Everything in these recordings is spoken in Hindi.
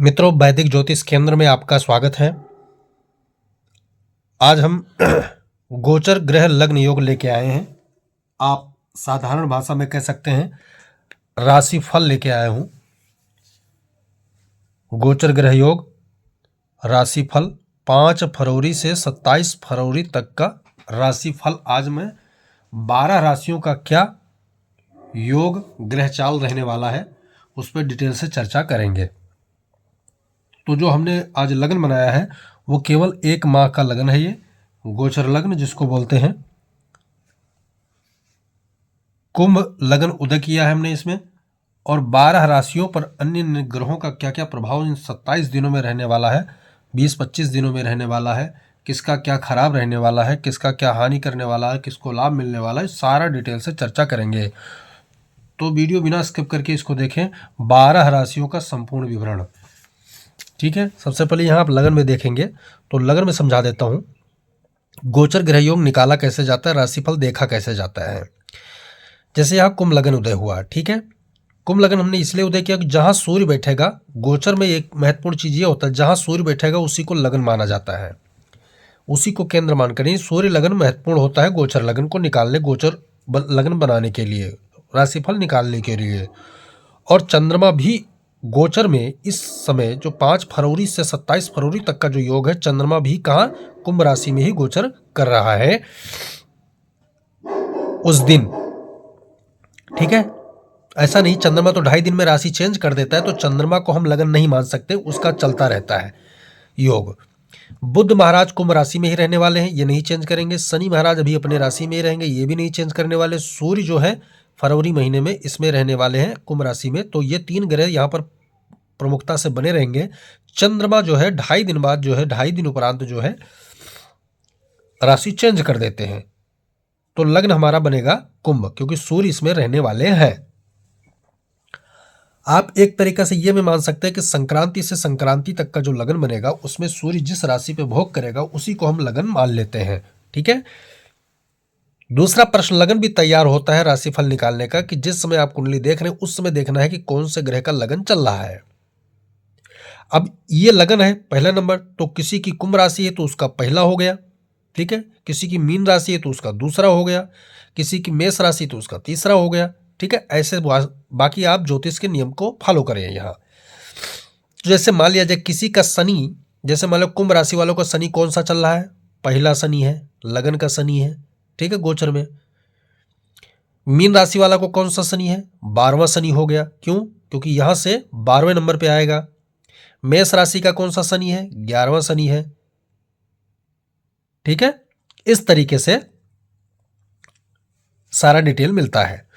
मित्रों, वैदिक ज्योतिष केंद्र में आपका स्वागत है। आज हम गोचर ग्रह लग्न योग लेके आए हैं। आप साधारण भाषा में कह सकते हैं राशि फल लेके आया हूं। गोचर ग्रह योग राशि फल 5 फरवरी से 27 फरवरी तक का राशि फल। आज मैं 12 राशियों का क्या योग ग्रह चाल रहने वाला है उस पर डिटेल से चर्चा करेंगे। तो जो हमने आज लग्न बनाया है वो केवल 1 माह का लग्न है। ये गोचर लग्न जिसको बोलते हैं, कुंभ लग्न उदय किया है हमने इसमें, और 12 राशियों पर अन्य अन्य ग्रहों का क्या क्या प्रभाव इन 27 दिनों में रहने वाला है, 20-25 दिनों में रहने वाला है, किसका क्या खराब रहने वाला है, किसका क्या हानि करने वाला है, किसको लाभ मिलने वाला है, सारा डिटेल से चर्चा करेंगे। तो वीडियो बिना स्किप करके इसको देखें, 12 राशियों का संपूर्ण विवरण। ठीक है, सबसे पहले यहाँ आप लगन में देखेंगे तो लगन में समझा देता हूँ गोचर ग्रह योग निकाला कैसे जाता है, राशिफल देखा कैसे जाता है। जैसे यहाँ कुंभ लगन उदय हुआ, ठीक है। कुंभ लगन हमने इसलिए उदय किया कि जहाँ सूर्य बैठेगा, गोचर में एक महत्वपूर्ण चीज ये होता है, जहाँ सूर्य बैठेगा उसी को लगन माना जाता है, उसी को केंद्र मानकर सूर्य लगन महत्वपूर्ण होता है गोचर लगन को निकालने, गोचर लगन बनाने के लिए, राशिफल निकालने के लिए। और चंद्रमा भी गोचर में इस समय जो 5 फरवरी से 27 फरवरी तक का जो योग है, चंद्रमा भी कहाँ, कुंभ राशि में ही गोचर कर रहा है उस दिन। ठीक है, ऐसा नहीं चंद्रमा तो 2.5 दिन में राशि चेंज कर देता है, तो चंद्रमा को हम लगन नहीं मान सकते, उसका चलता रहता है योग। बुध महाराज कुंभ राशि में ही रहने वाले हैं, ये नहीं चेंज करेंगे। शनि महाराज अभी अपने राशि में ही रहेंगे, ये भी नहीं चेंज करने वाले। सूर्य जो है फरवरी महीने में इसमें रहने वाले हैं कुंभ राशि में, तो ये 3 ग्रह यहाँ पर प्रमुखता से बने रहेंगे। चंद्रमा जो है 2.5 दिन बाद जो है, 2.5 दिन उपरांत जो है राशि चेंज कर देते हैं, तो लग्न हमारा बनेगा कुंभ, क्योंकि सूर्य इसमें रहने वाले हैं। आप एक तरीका से ये भी मान सकते हैं कि संक्रांति से संक्रांति तक का जो लगन बनेगा उसमें सूर्य जिस राशि पे भोग करेगा उसी को हम लगन मान लेते हैं। ठीक है, दूसरा प्रश्न लगन भी तैयार होता है राशिफल निकालने का, कि जिस समय आप कुंडली देख रहे हैं उस समय देखना है कि कौन से ग्रह का लगन चल रहा है। अब ये लगन है पहला नंबर, तो किसी की कुंभ राशि है तो उसका पहला हो गया, ठीक है। किसी की मीन राशि है तो उसका दूसरा हो गया, किसी की मेष राशि तो उसका तीसरा हो गया। ठीक है, ऐसे बाकी आप ज्योतिष के नियम को फॉलो करें यहाँ। जैसे मान लिया जाए किसी का शनि, जैसे मान लो कुंभ राशि वालों का शनि कौन सा चल रहा है, पहला शनि है, लगन का शनि है, ठीक है, गोचर में। मीन राशि वाला को कौन सा शनि है, 12वां शनि हो गया, क्यों, क्योंकि यहां से 12वें नंबर पे आएगा। मेष राशि का कौन सा शनि है, 11वां शनि है। ठीक है, इस तरीके से सारा डिटेल मिलता है।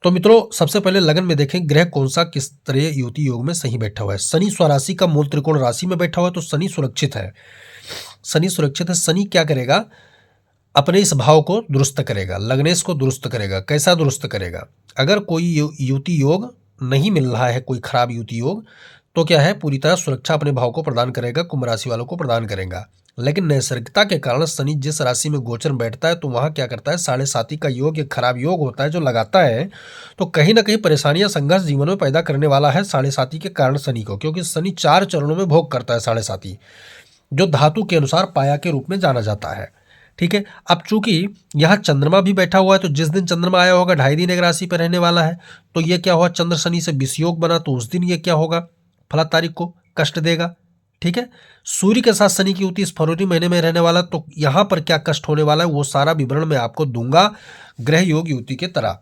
तो मित्रों, सबसे पहले लगन में देखें ग्रह कौन सा किस तरह युति योग में सही बैठा हुआ है। शनि स्वराशि का मूल त्रिकोण राशि में बैठा हुआ है, तो शनि सुरक्षित है। शनि सुरक्षित है। शनि क्या करेगा, अपने इस भाव को दुरुस्त करेगा, लग्नेश को दुरुस्त करेगा। कैसा दुरुस्त करेगा, अगर कोई युति योग नहीं मिल रहा है, कोई खराब युति योग, तो क्या है, पूरी तरह सुरक्षा अपने भाव को प्रदान करेगा, कुंभ राशि वालों को प्रदान करेगा। लेकिन नैसर्गिकता के कारण शनि जिस राशि में गोचर बैठता है तो वहां क्या करता है, 7.5 का योग, एक खराब योग होता है जो लगाता है, तो कहीं ना कहीं परेशानियां संघर्ष जीवन में पैदा करने वाला है 7.5 के कारण शनि को, क्योंकि शनि 4 चरणों में भोग करता है 7.5, जो धातु के अनुसार पाया के रूप में जाना जाता है। ठीक है, अब चूंकि यहाँ चंद्रमा भी बैठा हुआ है, तो जिस दिन चंद्रमा आया होगा 2.5 दिन एक राशि पर रहने वाला है, तो ये क्या हुआ, चंद्र शनि से विषयोग बना, तो उस दिन ये क्या होगा, फला तारीख को कष्ट देगा। ठीक है, सूर्य के साथ शनि की युति इस फरवरी महीने में रहने वाला, तो यहां पर क्या कष्ट होने वाला है वो सारा विवरण मैं आपको दूंगा ग्रह योग युति के तरह।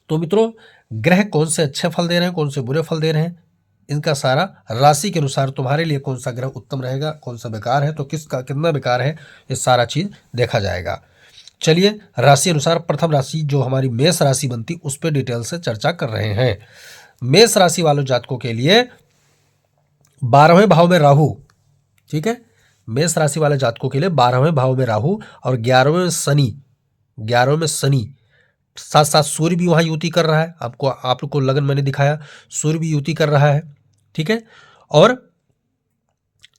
तो मित्रों, ग्रह कौन से अच्छे फल दे रहे हैं, कौन से बुरे फल दे रहे हैं, इनका सारा राशि के अनुसार तुम्हारे लिए कौन सा ग्रह उत्तम रहेगा, कौन सा बेकार है, तो किसका कितना बेकार है, ये सारा चीज देखा जाएगा। चलिए, राशि अनुसार प्रथम राशि जो हमारी मेष राशि बनती उस पर डिटेल से चर्चा कर रहे हैं। मेष राशि वालों जातकों के लिए 12वें भाव में राहु, ठीक है, मेष राशि वाले जातकों के लिए 12वें भाव में राहु और 11वें में शनि, 11वें में शनि, साथ साथ सूर्य भी वहां युति कर रहा है। आपको लगन मैंने दिखाया, सूर्य भी युति कर रहा है। ठीक है, और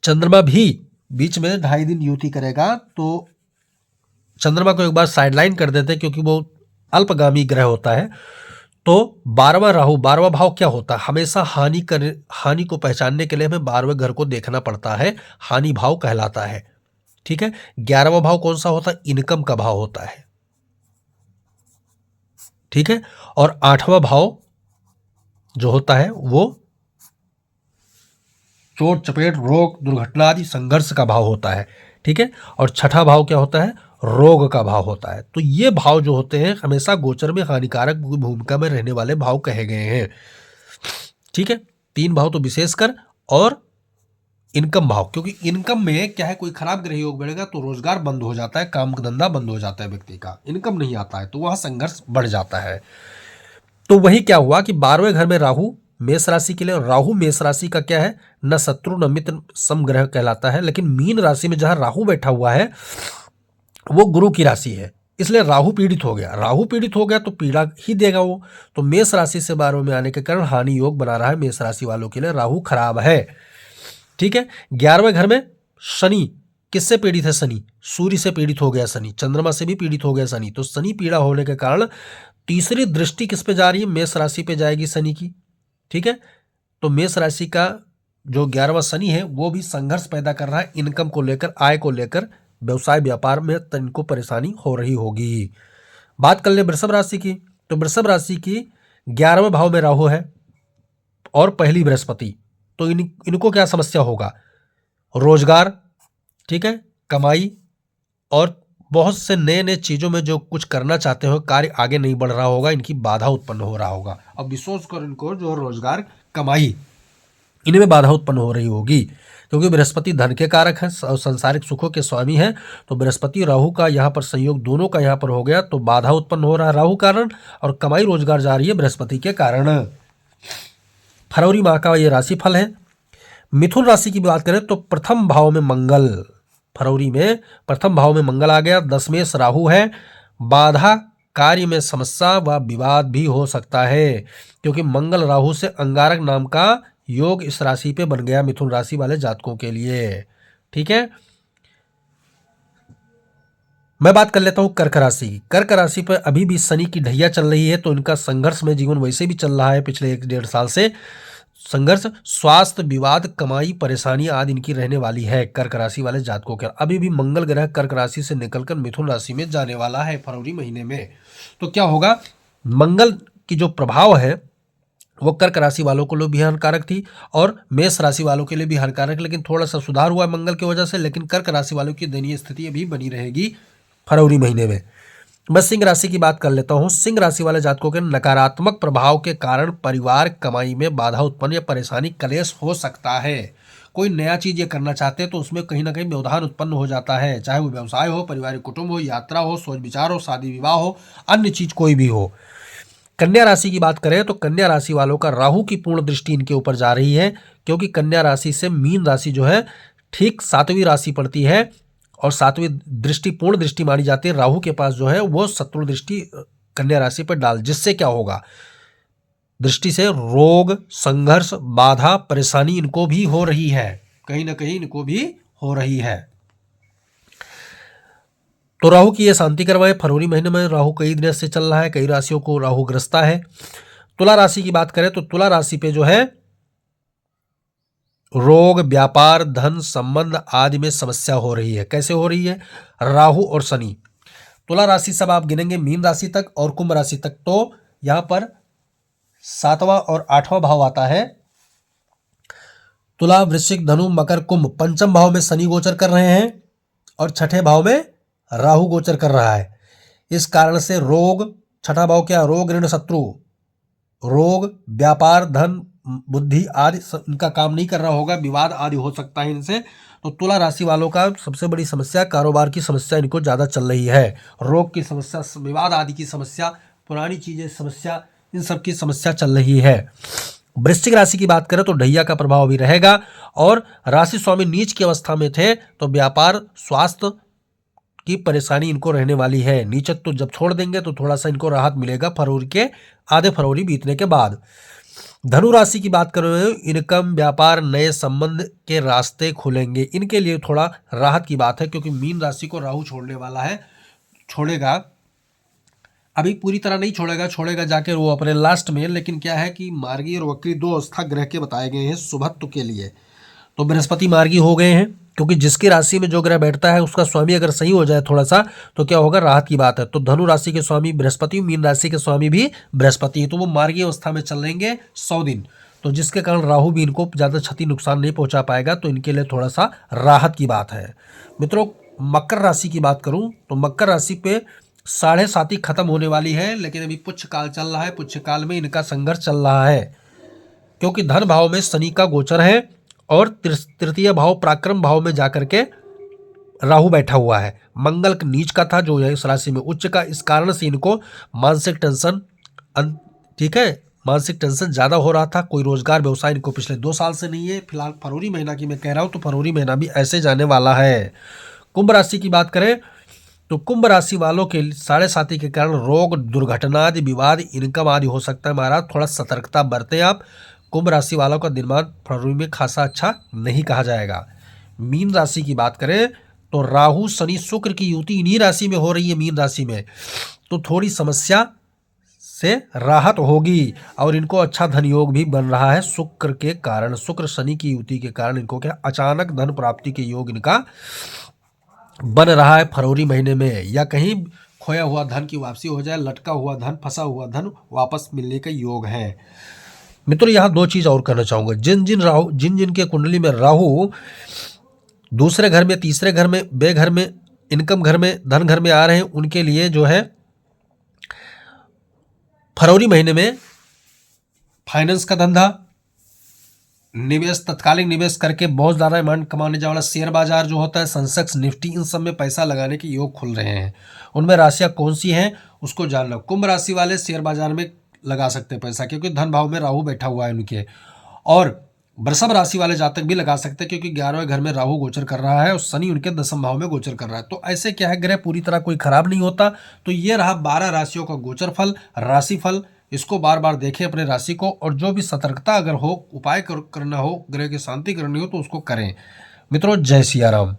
चंद्रमा भी बीच में 2.5 दिन युति करेगा, तो चंद्रमा को एक बार साइडलाइन कर देते हैं क्योंकि वो अल्पगामी ग्रह होता है, तो 12वां राहु, 12वां भाव क्या होता है? हमेशा हानि को पहचानने के लिए हमें 12वें घर को देखना पड़ता है, हानि भाव कहलाता है। ठीक है। 11वां भाव कौन सा होता है? इनकम का भाव होता है। ठीक है। और 8वां भाव जो होता है वो चोट चपेट रोग दुर्घटना आदि संघर्ष का भाव होता है। ठीक है। और छठा भाव क्या होता है? रोग का भाव होता है। तो ये भाव जो होते हैं हमेशा गोचर में हानिकारक भूमिका में रहने वाले भाव कहे गए हैं। ठीक है। 3 भाव तो विशेषकर, और इनकम भाव, क्योंकि इनकम में क्या है, कोई खराब ग्रह योग बढ़ेगा तो रोजगार बंद हो जाता है, काम धंधा बंद हो जाता है, व्यक्ति का इनकम नहीं आता है, तो वहां संघर्ष बढ़ जाता है। तो वही क्या हुआ कि 12वें घर में राहु मेष राशि के लिए, राहु मेष राशि का क्या है, न शत्रु न मित्र, समग्रह कहलाता है। लेकिन मीन राशि में जहां राहु बैठा हुआ है वो गुरु की राशि है, इसलिए राहु पीड़ित हो गया। राहु पीड़ित हो गया तो पीड़ा ही देगा वो। तो मेष राशि से 12वें में आने के कारण हानि योग बना रहा है मेष राशि वालों के लिए, राहु खराब है। ठीक है। 11वें घर में शनि, किससे पीड़ित है? शनि, सूर्य से पीड़ित हो गया शनि, चंद्रमा से भी पीड़ित हो गया शनि। तो शनि पीड़ा होने के कारण तीसरी दृष्टि किस पे जा रही है? मेष राशि पे जाएगी शनि की। ठीक है। तो मेष राशि का जो 11वां शनि है वो भी संघर्ष पैदा कर रहा है, इनकम को लेकर, आय को लेकर, व्यवसाय व्यापार में इनको परेशानी हो रही होगी। बात कर ले वृषभ राशि की, तो वृषभ राशि की 11वें भाव में राहु है और पहली बृहस्पति। तो इनको क्या समस्या होगा? रोजगार, ठीक है, कमाई, और बहुत से नए नए चीजों में जो कुछ करना चाहते हो कार्य आगे नहीं बढ़ रहा होगा, इनकी बाधा उत्पन्न हो रहा होगा। अब विशेषकर इनको जो रोजगार कमाई, इनमें बाधा उत्पन्न हो रही होगी, क्योंकि बृहस्पति धन के कारक है और संसारिक सुखों के स्वामी है। तो बृहस्पति राहु का यहाँ पर संयोग दोनों का यहाँ पर हो गया, तो बाधा उत्पन्न हो रहा है राहु कारण, और कमाई रोजगार जा रही है बृहस्पति के कारण। फरवरी माह का ये राशिफल है। मिथुन राशि की बात करें तो प्रथम भाव में मंगल, फरवरी में प्रथम भाव में मंगल आ गया, 10वें राहु है। बाधा, कार्य में समस्या व विवाद भी हो सकता है, क्योंकि मंगल राहु से अंगारक नाम का योग इस राशि पे बन गया मिथुन राशि वाले जातकों के लिए। ठीक है। मैं बात कर लेता हूं कर्क राशि की। कर्क राशि पर अभी भी शनि की ढैया चल रही है, तो इनका संघर्ष में जीवन वैसे भी चल रहा है पिछले 1-1.5 साल से। संघर्ष, स्वास्थ्य, विवाद, कमाई, परेशानी आदि इनकी रहने वाली है कर्क राशि वाले जातकों के। अभी भी मंगल ग्रह कर्क राशि से निकलकर मिथुन राशि में जाने वाला है फरवरी महीने में। तो क्या होगा? मंगल की जो प्रभाव है वो कर्क राशि वालों को लिए भी हानिकारक थी और मेष राशि वालों के लिए भी हानिकारक, लेकिन थोड़ा सा सुधार हुआ है मंगल की वजह से। लेकिन कर्क राशि वालों की दयनीय स्थिति अभी बनी रहेगी फरवरी महीने में। मैं सिंह राशि की बात कर लेता हूं। सिंह राशि वाले जातकों के नकारात्मक प्रभाव के कारण परिवार कमाई में बाधा उत्पन्न या परेशानी, कलेश हो सकता है। कोई नया चीज ये करना चाहते हैं तो उसमें कहीं ना कहीं व्यवधान उत्पन्न हो जाता है, चाहे वो व्यवसाय हो, पारिवारिक कुटुंब हो, यात्रा हो, सोच विचार हो, शादी विवाह हो, अन्य चीज कोई भी हो। कन्या राशि की बात करें तो कन्या राशि वालों का राहु की पूर्ण दृष्टि इनके ऊपर जा रही है, क्योंकि कन्या राशि से मीन राशि जो है ठीक 7वीं राशि पड़ती है, और 7वीं दृष्टि पूर्ण दृष्टि मानी जाती है। राहु के पास जो है वो शत्रु दृष्टि कन्या राशि पर डाल, जिससे क्या होगा? दृष्टि से रोग, संघर्ष, बाधा, परेशानी इनको भी हो रही है, कहीं ना कहीं इनको भी हो रही है। तो राहु की यह शांति करवाए। फरवरी महीने में राहु कई दिनों से चल रहा है, कई राशियों को राहु ग्रस्ता है। तुला राशि की बात करें तो तुला राशि पे जो है रोग, व्यापार, धन संबंध आदि में समस्या हो रही है। कैसे हो रही है? राहु और शनि। तुला राशि सब आप गिनेंगे मीन राशि तक और कुंभ राशि तक, तो यहां पर 7वां और 8वां भाव आता है। तुला, वृश्चिक, धनु, मकर, कुंभ पंचम भाव में शनि गोचर कर रहे हैं और छठे भाव में राहु गोचर कर रहा है। इस कारण से रोग, छठा भाव क्या? रोग, ऋण, शत्रु, रोग, व्यापार, धन, बुद्धि आदि इनका काम नहीं कर रहा होगा, विवाद आदि हो सकता है इनसे। तो तुला राशि वालों का सबसे बड़ी समस्या कारोबार की समस्या इनको ज्यादा चल रही है, रोग की समस्या, विवाद आदि की समस्या, पुरानी चीजें समस्या, इन सब की समस्या चल रही है। वृश्चिक राशि की बात करें तो ढैया का प्रभाव भी रहेगा, और राशि स्वामी नीच की अवस्था में थे तो व्यापार, स्वास्थ्य की परेशानी इनको रहने वाली है। नीचत तो जब छोड़ देंगे तो थोड़ा सा इनको राहत मिलेगा फरवरी के आधे फरवरी बीतने के बाद। धनु राशि की बात करें, इनकम, व्यापार, नए संबंध के रास्ते खुलेंगे, इनके लिए थोड़ा राहत की बात है, क्योंकि मीन राशि को राहु छोड़ने वाला है, छोड़ेगा अभी पूरी तरह नहीं छोड़ेगा जाके वो अपने लास्ट में, लेकिन क्या है कि मार्गी और वक्री दो अवस्था ग्रह के बताए गए हैं शुभत्व के लिए। तो बृहस्पति मार्गी हो गए हैं, क्योंकि जिसकी राशि में जो ग्रह बैठता है उसका स्वामी अगर सही हो जाए थोड़ा सा तो क्या होगा, राहत की बात है। तो धनु राशि के स्वामी बृहस्पति, मीन राशि के स्वामी भी बृहस्पति, तो वो मार्गी अवस्था में चलेंगे 100 दिन, तो जिसके कारण राहु भी इनको ज़्यादा क्षति नुकसान नहीं पहुंचा पाएगा, तो इनके लिए थोड़ा सा राहत की बात है। मित्रों, मकर राशि की बात करूं तो मकर राशि पे 7.5 खत्म होने वाली है, लेकिन अभी पुच्छ काल चल रहा है, पुच्छ काल में इनका संघर्ष चल रहा है, क्योंकि धन भाव में शनि का गोचर है और तृतीय भाव पराक्रम भाव में जाकर के राहु बैठा हुआ है। मंगल नीच का था जो इस राशि में उच्च का, इस कारण से इनको मानसिक टेंशन, ठीक है, मानसिक टेंशन ज़्यादा हो रहा था। कोई रोजगार व्यवसाय इनको पिछले 2 साल से नहीं है। फिलहाल फरवरी महीना की मैं कह रहा हूँ, तो फरवरी महीना भी ऐसे जाने वाला है। कुंभ राशि की बात करें तो कुंभ राशि वालों के 7.5 के कारण रोग, दुर्घटना आदि, विवाद, इनकम आदि हो सकता है। महाराज थोड़ा सतर्कता बरतें आप। कुंभ राशि वालों का दिमाग फरवरी में खासा अच्छा नहीं कहा जाएगा। मीन राशि की बात करें तो राहु शनि शुक्र की युति इन्हीं राशि में हो रही है, मीन राशि में, तो थोड़ी समस्या से राहत होगी और इनको अच्छा धन योग भी बन रहा है शुक्र के कारण। शुक्र शनि की युति के कारण इनको क्या अचानक धन प्राप्ति के योग इनका बन रहा है फरवरी महीने में, या कहीं खोया हुआ धन की वापसी हो जाए, लटका हुआ धन, फंसा हुआ धन वापस मिलने का योग है। मित्रों, यहाँ 2 चीज और कहना चाहूंगा। जिन जिन के कुंडली में राहु दूसरे घर में, तीसरे घर में, व्यय घर में, इनकम घर में, धन घर में आ रहे हैं, उनके लिए जो है फरवरी महीने में फाइनेंस का धंधा, निवेश, तत्कालिक निवेश करके बहुत ज़्यादा अमाउंट कमाने वाला शेयर बाजार जो होता है, सेंसेक्स, निफ्टी, इन सब में पैसा लगाने के योग खुल रहे हैं। उनमें राशियाँ कौन सी हैं उसको जानना। कुंभ राशि वाले शेयर बाजार में लगा सकते हैं पैसा, क्योंकि धन भाव में राहु बैठा हुआ है उनके। और वृषभ राशि वाले जातक भी लगा सकते हैं, क्योंकि 11वें घर में राहु गोचर कर रहा है और शनि उनके 10वें भाव में गोचर कर रहा है। तो ऐसे क्या है, ग्रह पूरी तरह कोई खराब नहीं होता। तो ये रहा 12 राशियों का गोचर फल, राशि फल। इसको बार बार देखें अपने राशि को, और जो भी सतर्कता अगर हो, उपाय करना हो, ग्रह की शांति करनी हो, तो उसको करें। मित्रों, जय सिया राम।